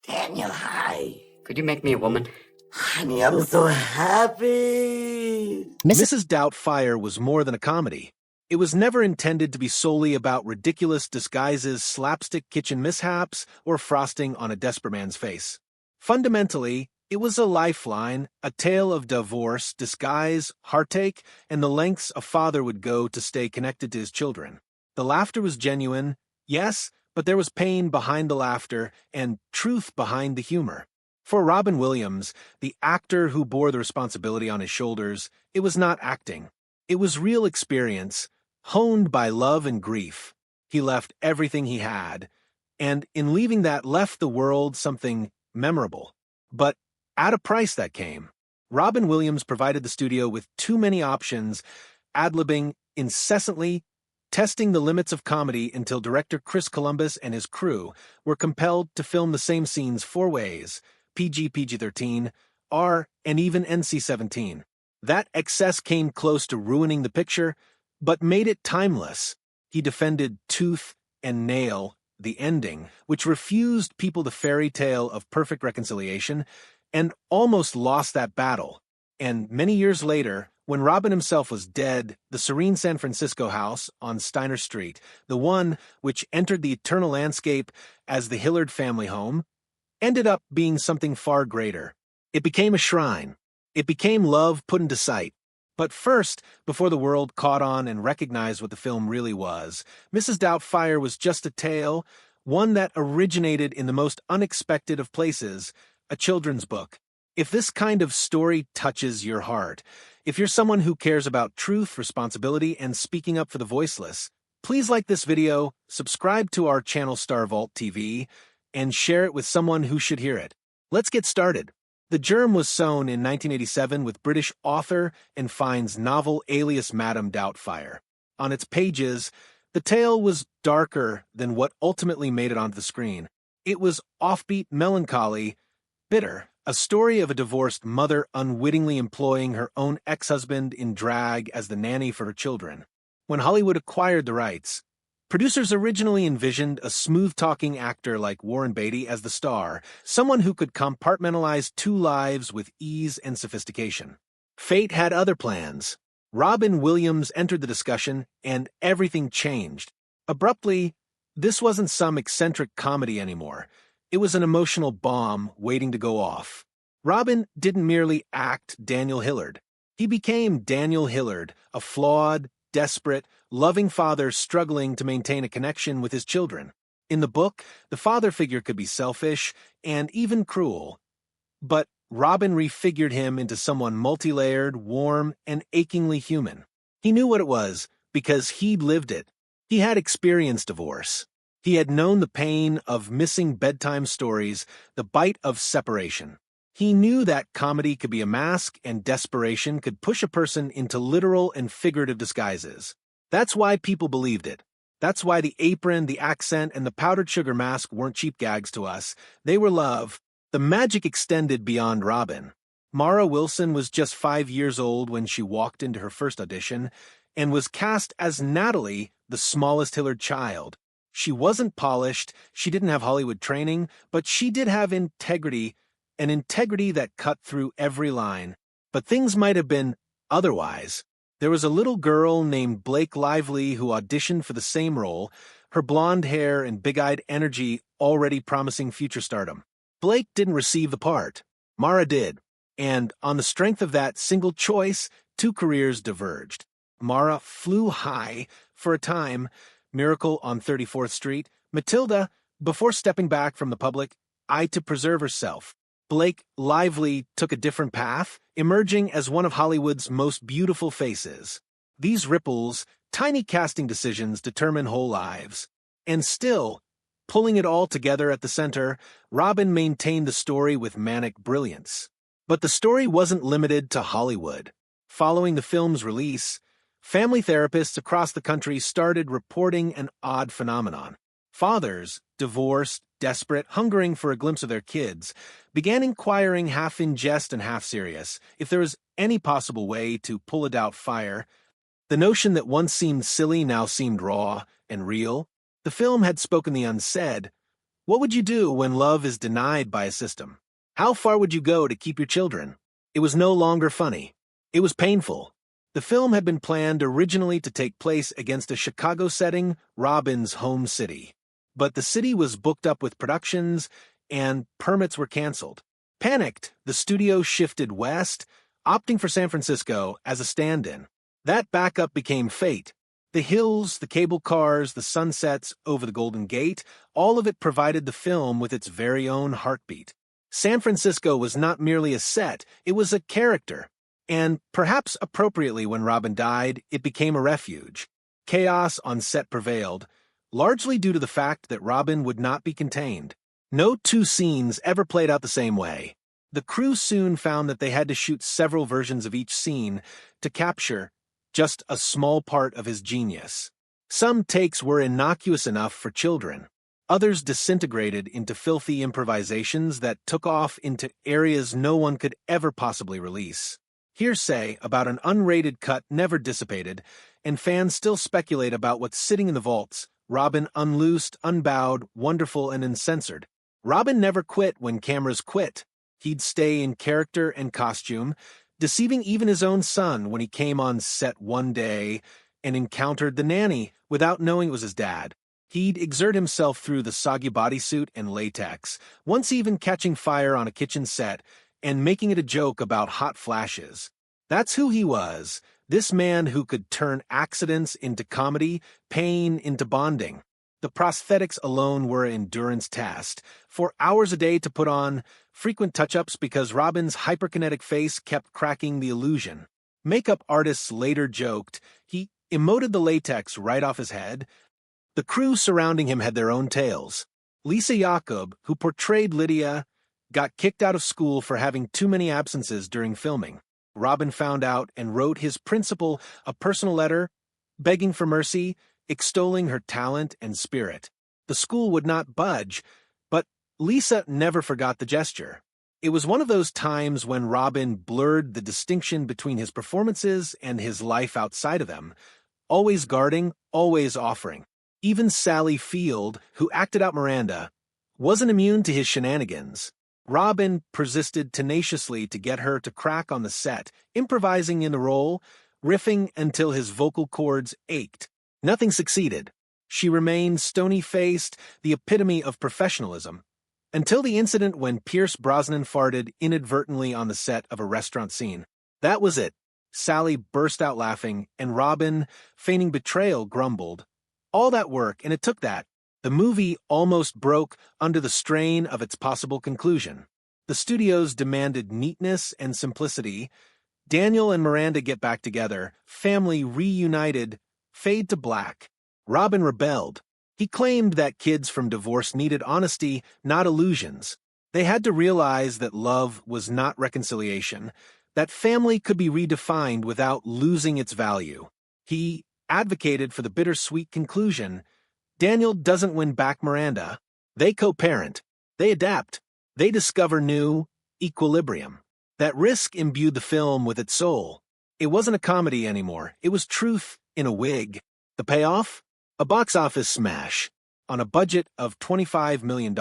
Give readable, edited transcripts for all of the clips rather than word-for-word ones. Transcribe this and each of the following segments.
Daniel, hi. Could you make me a woman? Honey, I'm so happy. Mrs. Doubtfire was more than a comedy. It was never intended to be solely about ridiculous disguises, slapstick kitchen mishaps, or frosting on a desperate man's face. Fundamentally, it was a lifeline, a tale of divorce, disguise, heartache, and the lengths a father would go to stay connected to his children. The laughter was genuine, yes, but there was pain behind the laughter and truth behind the humor. For Robin Williams, the actor who bore the responsibility on his shoulders, it was not acting. It was real experience, honed by love and grief. He left everything he had, and in leaving that left the world something memorable. But at a price that came. Robin Williams provided the studio with too many options, ad-libbing incessantly, testing the limits of comedy until director Chris Columbus and his crew were compelled to film the same scenes 4 ways, PG, PG-13, R, and even NC-17. That excess came close to ruining the picture, but made it timeless. He defended tooth and nail the ending, which refused people the fairy tale of perfect reconciliation, and almost lost that battle. And many years later, when Robin himself was dead, the serene San Francisco house on Steiner Street, the one which entered the eternal landscape as the Hillard family home, ended up being something far greater. It became a shrine. It became love put into sight. But first, before the world caught on and recognized what the film really was, Mrs. Doubtfire was just a tale, one that originated in the most unexpected of places, a children's book. If this kind of story touches your heart, if you're someone who cares about truth, responsibility, and speaking up for the voiceless, please like this video, subscribe to our channel Star Vault TV, and share it with someone who should hear it. Let's get started. The germ was sown in 1987 with British author and Fine's novel Alias Madame Doubtfire. On its pages, the tale was darker than what ultimately made it onto the screen. It was offbeat melancholy, bitter, a story of a divorced mother unwittingly employing her own ex-husband in drag as the nanny for her children. When Hollywood acquired the rights, producers originally envisioned a smooth-talking actor like Warren Beatty as the star, someone who could compartmentalize 2 lives with ease and sophistication. Fate had other plans. Robin Williams entered the discussion, and everything changed. Abruptly, this wasn't some eccentric comedy anymore. It was an emotional bomb waiting to go off. Robin didn't merely act Daniel Hillard. He became Daniel Hillard, a flawed, desperate, loving father struggling to maintain a connection with his children. In the book, the father figure could be selfish and even cruel. But Robin refigured him into someone multi-layered, warm, and achingly human. He knew what it was because he'd lived it. He had experienced divorce. He had known the pain of missing bedtime stories, the bite of separation. He knew that comedy could be a mask and desperation could push a person into literal and figurative disguises. That's why people believed it. That's why the apron, the accent, and the powdered sugar mask weren't cheap gags to us. They were love. The magic extended beyond Robin. Mara Wilson was just 5 years old when she walked into her first audition and was cast as Natalie, the smallest Hillard child. She wasn't polished, she didn't have Hollywood training, but she did have integrity, an integrity that cut through every line. But things might have been otherwise. There was a little girl named Blake Lively who auditioned for the same role, her blonde hair and big-eyed energy already promising future stardom. Blake didn't receive the part. Mara did. And on the strength of that single choice, 2 careers diverged. Mara flew high for a time, Miracle on 34th Street. Matilda, before stepping back from the public, eyed to preserve herself. Blake Lively took a different path, emerging as one of Hollywood's most beautiful faces. These ripples, tiny casting decisions determine whole lives. And still, pulling it all together at the center, Robin maintained the story with manic brilliance. But the story wasn't limited to Hollywood. Following the film's release, family therapists across the country started reporting an odd phenomenon. Fathers, divorced, desperate, hungering for a glimpse of their kids, began inquiring half in jest and half serious if there was any possible way to pull a Doubtfire. The notion that once seemed silly now seemed raw and real. The film had spoken the unsaid. What would you do when love is denied by a system? How far would you go to keep your children? It was no longer funny. It was painful. The film had been planned originally to take place against a Chicago setting, Robin's home city. But the city was booked up with productions, and permits were canceled. Panicked, the studio shifted west, opting for San Francisco as a stand-in. That backup became fate. The hills, the cable cars, the sunsets over the Golden Gate, all of it provided the film with its very own heartbeat. San Francisco was not merely a set, it was a character. And, perhaps appropriately when Robin died, it became a refuge. Chaos on set prevailed, largely due to the fact that Robin would not be contained. No two scenes ever played out the same way. The crew soon found that they had to shoot several versions of each scene to capture just a small part of his genius. Some takes were innocuous enough for children. Others disintegrated into filthy improvisations that took off into areas no one could ever possibly release. Hearsay about an unrated cut never dissipated, and fans still speculate about what's sitting in the vaults. Robin unloosed, unbowed, wonderful, and uncensored. Robin never quit when cameras quit. He'd stay in character and costume, deceiving even his own son when he came on set one day and encountered the nanny without knowing it was his dad. He'd exert himself through the soggy bodysuit and latex, once even catching fire on a kitchen set and making it a joke about hot flashes. That's who he was, this man who could turn accidents into comedy, pain into bonding. The prosthetics alone were an endurance test, for hours a day to put on, frequent touch-ups because Robin's hyperkinetic face kept cracking the illusion. Makeup artists later joked he emoted the latex right off his head. The crew surrounding him had their own tales. Lisa Jacob, who portrayed Lydia, got kicked out of school for having too many absences during filming. Robin found out and wrote his principal a personal letter, begging for mercy, extolling her talent and spirit. The school would not budge, but Lisa never forgot the gesture. It was one of those times when Robin blurred the distinction between his performances and his life outside of them, always guarding, always offering. Even Sally Field, who acted out Miranda, wasn't immune to his shenanigans. Robin persisted tenaciously to get her to crack on the set, improvising in the role, riffing until his vocal cords ached. Nothing succeeded. She remained stony-faced, the epitome of professionalism, until the incident when Pierce Brosnan farted inadvertently on the set of a restaurant scene. That was it. Sally burst out laughing, and Robin, feigning betrayal, grumbled. All that work, and it took that. The movie almost broke under the strain of its possible conclusion. The studios demanded neatness and simplicity. Daniel and Miranda get back together, family reunited, fade to black. Robin rebelled. He claimed that kids from divorce needed honesty, not illusions. They had to realize that love was not reconciliation, that family could be redefined without losing its value. He advocated for the bittersweet conclusion. Daniel doesn't win back Miranda. They co-parent. They adapt. They discover new equilibrium. That risk imbued the film with its soul. It wasn't a comedy anymore. It was truth in a wig. The payoff? A box office smash. On a budget of $25 million,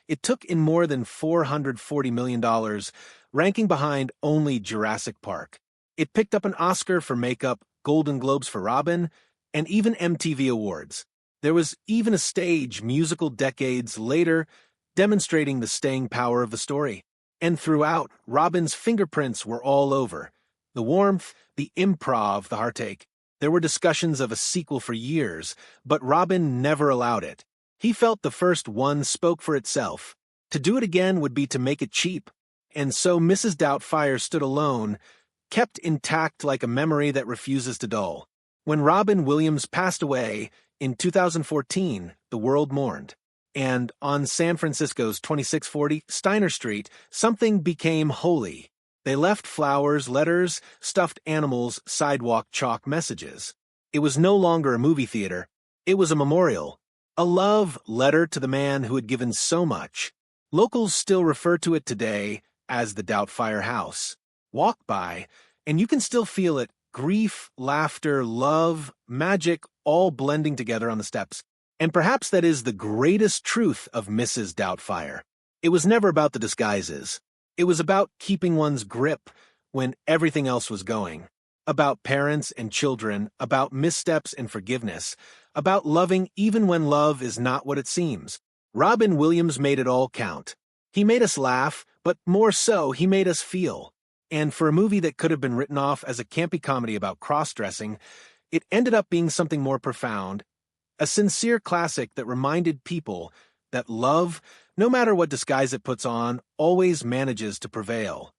it took in more than $440 million, ranking behind only Jurassic Park. It picked up an Oscar for makeup, Golden Globes for Robin, and even MTV Awards. There was even a stage musical decades later demonstrating the staying power of the story. And throughout, Robin's fingerprints were all over. The warmth, the improv, the heartache. There were discussions of a sequel for years, but Robin never allowed it. He felt the first one spoke for itself. To do it again would be to make it cheap. And so Mrs. Doubtfire stood alone, kept intact like a memory that refuses to dull. When Robin Williams passed away, in 2014, the world mourned. And on San Francisco's 2640 Steiner Street, something became holy. They left flowers, letters, stuffed animals, sidewalk chalk messages. It was no longer a movie theater. It was a memorial. A love letter to the man who had given so much. Locals still refer to it today as the Doubtfire House. Walk by, and you can still feel it. Grief, laughter, love, magic, all blending together on the steps. And perhaps that is the greatest truth of Mrs. Doubtfire. It was never about the disguises. It was about keeping one's grip when everything else was going. About parents and children, about missteps and forgiveness, about loving even when love is not what it seems. Robin Williams made it all count. He made us laugh, but more so, he made us feel. And for a movie that could have been written off as a campy comedy about cross-dressing, it ended up being something more profound, a sincere classic that reminded people that love, no matter what disguise it puts on, always manages to prevail.